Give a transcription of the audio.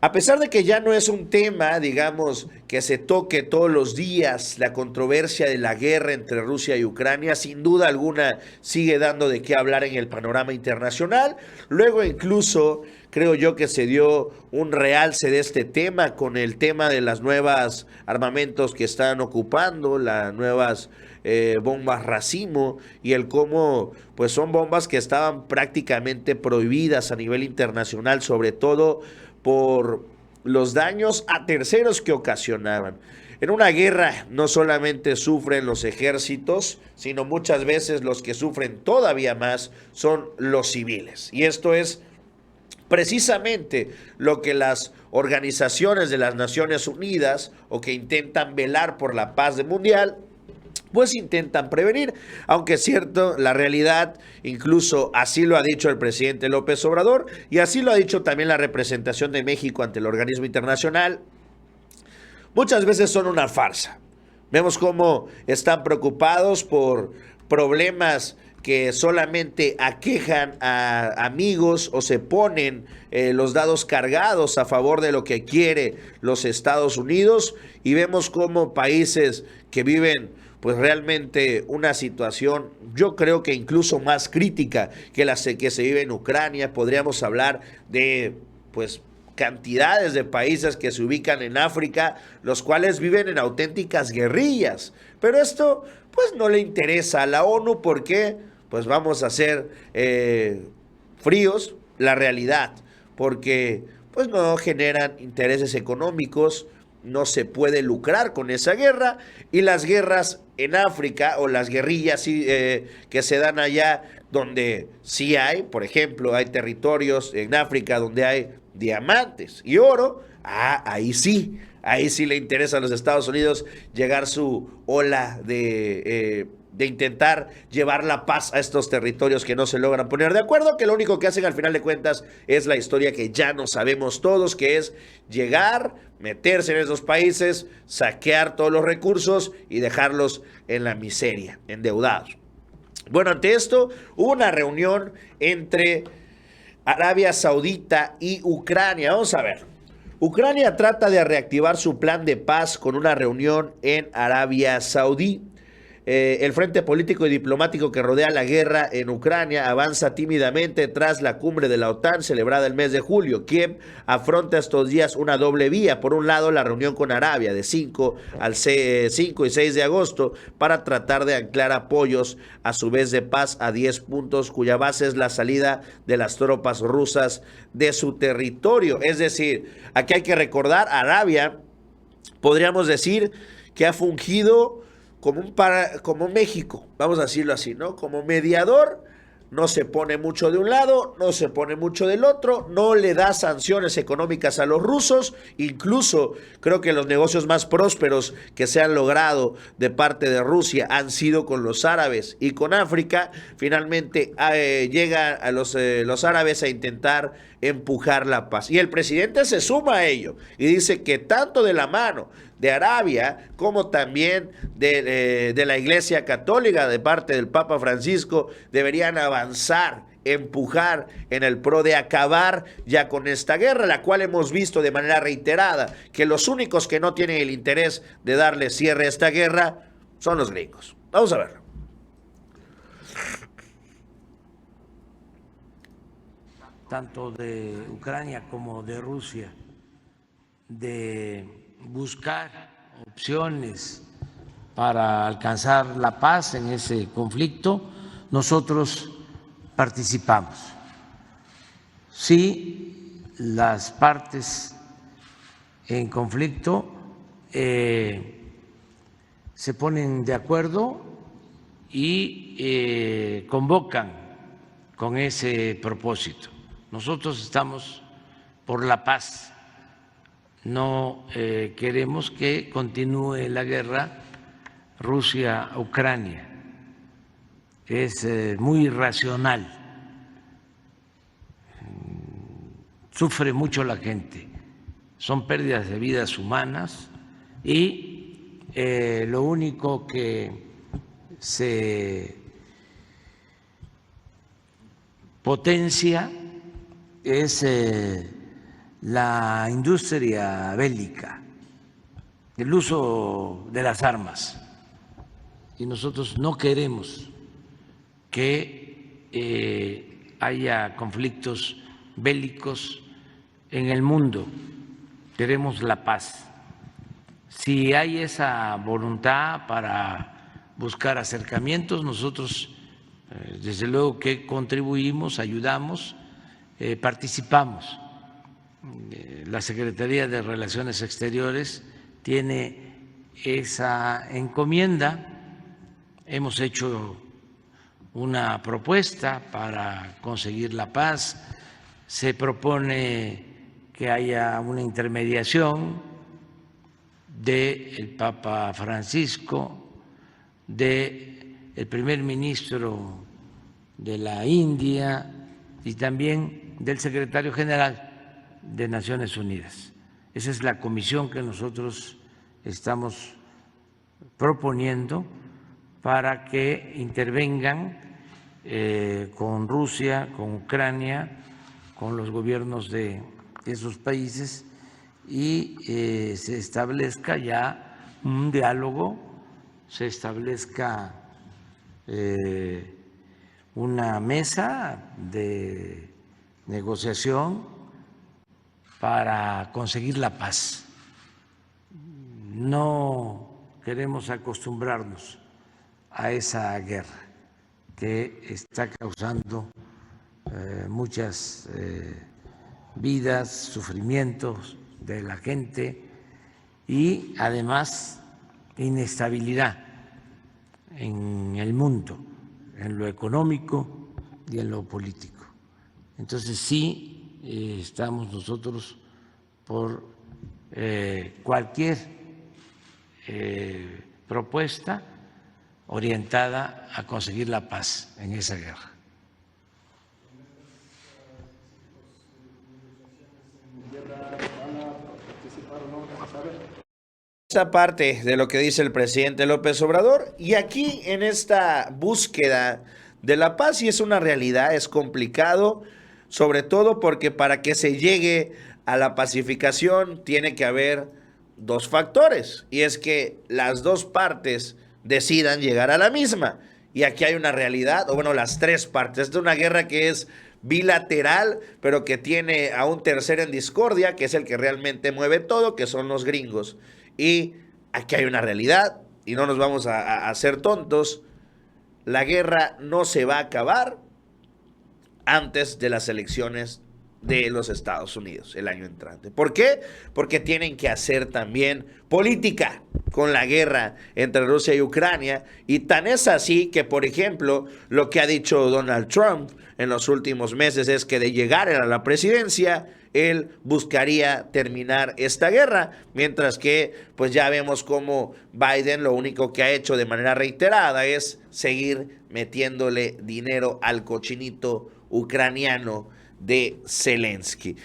A pesar de que ya no es un tema, digamos, que se toque todos los días, la controversia de la guerra entre Rusia y Ucrania, sin duda alguna sigue dando de qué hablar en el panorama internacional. Luego incluso creo yo que se dio un realce de este tema con el tema de las nuevas armamentos que están ocupando, las nuevas bombas racimo y el cómo pues son bombas que estaban prácticamente prohibidas a nivel internacional, sobre todo por los daños a terceros que ocasionaban. En una guerra no solamente sufren los ejércitos, sino muchas veces los que sufren todavía más son los civiles. Y esto es precisamente lo que las organizaciones de las Naciones Unidas o que intentan velar por la paz mundial pues intentan prevenir, aunque es cierto, la realidad, incluso así lo ha dicho el presidente López Obrador y así lo ha dicho también la representación de México ante el organismo internacional, muchas veces son una farsa. Vemos cómo están preocupados por problemas que solamente aquejan a amigos o se ponen los dados cargados a favor de lo que quiere los Estados Unidos y vemos cómo países que viven pues realmente una situación, yo creo que incluso más crítica que la que se vive en Ucrania, podríamos hablar de pues cantidades de países que se ubican en África, los cuales viven en auténticas guerrillas. Pero esto pues no le interesa a la ONU porque pues vamos a ser fríos, la realidad, porque pues no generan intereses económicos, no se puede lucrar con esa guerra y las guerras en África o las guerrillas que se dan allá donde sí hay, por ejemplo, hay territorios en África donde hay diamantes y oro, ahí sí le interesa a los Estados Unidos llegar su ola de intentar llevar la paz a estos territorios que no se logran poner de acuerdo, que lo único que hacen al final de cuentas es la historia que ya no sabemos todos, que es llegar, meterse en esos países, saquear todos los recursos y dejarlos en la miseria, endeudados. Bueno, ante esto hubo una reunión entre Arabia Saudita y Ucrania. Vamos a ver. Ucrania trata de reactivar su plan de paz con una reunión en Arabia Saudí. El frente político y diplomático que rodea la guerra en Ucrania avanza tímidamente tras la cumbre de la OTAN celebrada el mes de julio. Kiev afronta estos días una doble vía. Por un lado, la reunión con Arabia de 5 y 6 de agosto para tratar de anclar apoyos a su vez de paz a 10 puntos cuya base es la salida de las tropas rusas de su territorio. Es decir, aquí hay que recordar, Arabia, podríamos decir que ha fungido como México, vamos a decirlo así, ¿no? Como mediador, no se pone mucho de un lado, no se pone mucho del otro, no le da sanciones económicas a los rusos, incluso creo que los negocios más prósperos que se han logrado de parte de Rusia han sido con los árabes y con África. Finalmente llegan a los árabes a intentar empujar la paz. Y el presidente se suma a ello y dice que tanto de la mano de Arabia como también de la Iglesia Católica de parte del Papa Francisco deberían avanzar, empujar en el pro de acabar ya con esta guerra, la cual hemos visto de manera reiterada que los únicos que no tienen el interés de darle cierre a esta guerra son los gringos. Vamos a verlo. Tanto de Ucrania como de Rusia, de buscar opciones para alcanzar la paz en ese conflicto, nosotros participamos. Sí, las partes en conflicto se ponen de acuerdo y convocan con ese propósito. Nosotros estamos por la paz. No queremos que continúe la guerra Rusia-Ucrania. Es muy irracional. Sufre mucho la gente. Son pérdidas de vidas humanas y lo único que se potencia es la industria bélica, el uso de las armas. Y nosotros no queremos que haya conflictos bélicos en el mundo, queremos la paz. Si hay esa voluntad para buscar acercamientos, nosotros desde luego que contribuimos, ayudamos, participamos. La Secretaría de Relaciones Exteriores tiene esa encomienda. Hemos hecho una propuesta para conseguir la paz. Se propone que haya una intermediación del Papa Francisco, del primer ministro de la India y también del secretario general de Naciones Unidas. Esa es la comisión que nosotros estamos proponiendo para que intervengan con Rusia, con Ucrania, con los gobiernos de esos países y se establezca ya un diálogo, se establezca una mesa de negociación para conseguir la paz. No queremos acostumbrarnos a esa guerra que está causando muchas vidas, sufrimientos de la gente y además inestabilidad en el mundo, en lo económico y en lo político. Entonces sí estamos nosotros por cualquier propuesta orientada a conseguir la paz en esa guerra. Esa parte de lo que dice el presidente López Obrador, y aquí en esta búsqueda de la paz, y es una realidad, es complicado, sobre todo porque para que se llegue a la pacificación tiene que haber dos factores, y es que las dos partes decidan llegar a la misma, y aquí hay una realidad, o bueno, las tres partes. Esta es una guerra que es bilateral, pero que tiene a un tercero en discordia, que es el que realmente mueve todo, que son los gringos. Y aquí hay una realidad, y no nos vamos a hacer tontos. La guerra no se va a acabar antes de las elecciones de los Estados Unidos el año entrante. ¿Por qué? Porque tienen que hacer también política con la guerra entre Rusia y Ucrania, y tan es así que, por ejemplo, lo que ha dicho Donald Trump en los últimos meses es que de llegar a la presidencia, él buscaría terminar esta guerra, mientras que pues ya vemos cómo Biden lo único que ha hecho de manera reiterada es seguir metiéndole dinero al cochinito ucraniano de Zelensky.